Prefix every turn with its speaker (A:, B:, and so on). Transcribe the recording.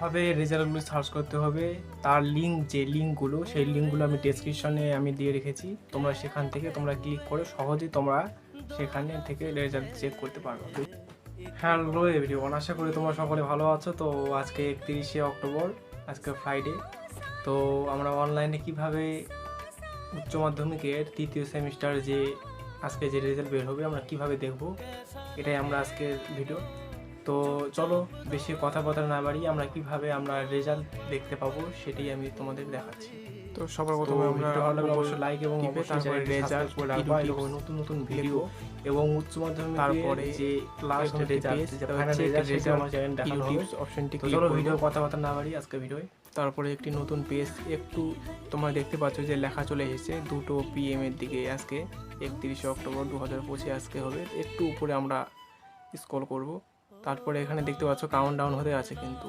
A: কিভাবে রেজাল্টগুলো সার্চ করতে হবে তার লিঙ্কগুলো সেই লিঙ্কগুলো আমি ডেসক্রিপশনে আমি দিয়ে রেখেছি। তোমরা সেখান থেকে তোমরা ক্লিক করে সহজেই তোমরা সেখানে থেকে রেজাল্ট চেক করতে পারবে। হ্যালো এভরিওয়ান, আশা করি তোমরা সকলে ভালো আছো। তো আজকে 31শে অক্টোবর, আজকে ফ্রাইডে। তো আমরা অনলাইনে কিভাবে উচ্চ মাধ্যমিকের তৃতীয় সেমিস্টার যে আজকে যে রেজাল্ট বের হবে আমরা কিভাবে দেখব, এটাই আমরা আজকের ভিডিও। তো চলো বেশি কথাবার্তা না বাড়িয়ে আমরা কিভাবে আমরা রেজাল্ট দেখতে পাবো সেটাই আমি তোমাদের দেখাচ্ছি।
B: তো সবার প্রথমে আমরা
A: ভালো লাগলে অবশ্যই লাইক এবং
B: তারপরে রেজাল্ট
A: এবং নতুন নতুন ভিডিও এবং উচ্চ মাধ্যমিক
B: তারপরে
A: যে লাস্ট রেজাল্ট ফাইনাল রেজাল্ট আমার চ্যানেল দেখানো হবে।
B: অপশনটি
A: তো চলো ভিডিও কথাবার্তা না বাড়িয়ে আজকে ভিডিওয়।
B: তারপরে একটি নতুন পেজ একটু তোমরা দেখতে পাচ্ছ যে লেখা চলে এসেছে 2 PM এর দিকে। আজকে 31শে অক্টোবর 2025 আজকে হবে। একটু উপরে আমরা স্ক্রল করব, তারপরে এখানে দেখতে পাচ্ছ কাউন্টডাউন হতে আছে, কিন্তু